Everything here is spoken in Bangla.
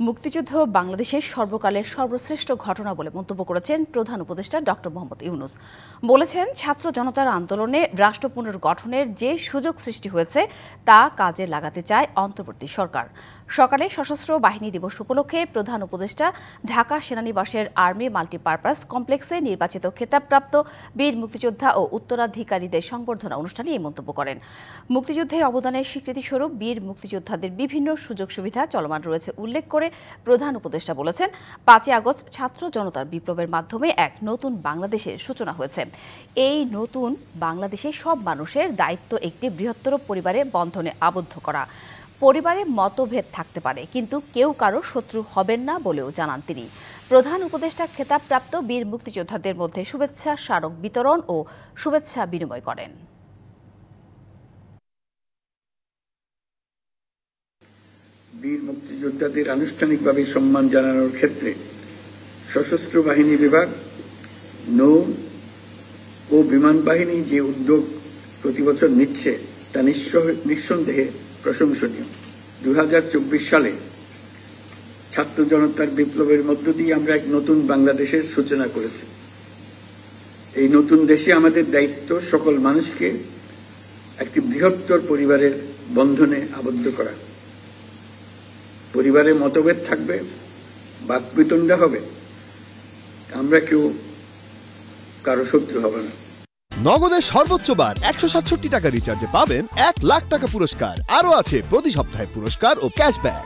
মুক্তিযুদ্ধ বাংলাদেশের সর্বকালের সর্বশ্রেষ্ঠ ঘটনা বলে মন্তব্য করেছেন প্রধান উপদেষ্টা ডক্টর মোহাম্মদ ইউনূস। বলেছেন, ছাত্র জনতার আন্দোলনে রাষ্ট্র পুনর্গঠনের যে সুযোগ সৃষ্টি হয়েছে তা কাজে লাগাতে চায় অন্তর্বর্তী সরকার। সকালে সশস্ত্র বাহিনী দিবস উপলক্ষে প্রধান উপদেষ্টা ঢাকা সেনানিবাসের আর্মি মাল্টিপারপাস কমপ্লেক্সে নির্বাচিত খেতাবপ্রাপ্ত বীর মুক্তিযোদ্ধা ও উত্তরাধিকারীদের সংবর্ধনা অনুষ্ঠানে এই মন্তব্য করেন। মুক্তিযুদ্ধে অবদানের স্বীকৃতিস্বরূপ বীর মুক্তিযোদ্ধাদের বিভিন্ন সুযোগ সুবিধা চলমান রয়েছে উল্লেখ করে প্রধান উপদেষ্টা বলেছেন, ৫ই আগস্ট ছাত্র জনতার বিপ্লবের মাধ্যমে এক নতুন বাংলাদেশের সূচনা হয়েছে। এই নতুন বাংলাদেশে সব মানুষের দায়িত্ব একটি বৃহত্তর পরিবারের বন্ধনে আবদ্ধ করা। পরিবারে মতভেদ থাকতে পারে, কিন্তু কেউ কারো শত্রু হবেন না বলেও জানান তিনি। প্রধান উপদেষ্টা খেতাবপ্রাপ্ত বীর মুক্তিযোদ্ধাদের মধ্যে শুভেচ্ছা স্মারক বিতরণ ও শুভেচ্ছা বিনিময় করেন। বীর মুক্তিযোদ্ধাদের আনুষ্ঠানিকভাবে সম্মান জানানোর ক্ষেত্রে সশস্ত্র বাহিনী বিভাগ, নৌ ও বিমান বাহিনী যে উদ্যোগ প্রতি বছর নিচ্ছে তা নিঃসন্দেহে প্রশংসনীয়। ২০২৪ সালে ছাত্র জনতার বিপ্লবের মধ্য দিয়ে আমরা এক নতুন বাংলাদেশের সূচনা করেছি। এই নতুন দেশে আমাদের দায়িত্ব সকল মানুষকে একটি বৃহত্তর পরিবারের বন্ধনে আবদ্ধ করা। পরিবারে মতভেদ থাকবে, বাকবিতণ্ডা হবে, আমরা কেউ কারো শত্রু হব না। নগদের সর্বোচ্চ বার ১৬৭ টাকা রিচার্জে পাবেন ১ লাখ টাকা পুরস্কার। আরও আছে প্রতি সপ্তাহে পুরস্কার ও ক্যাশব্যাক।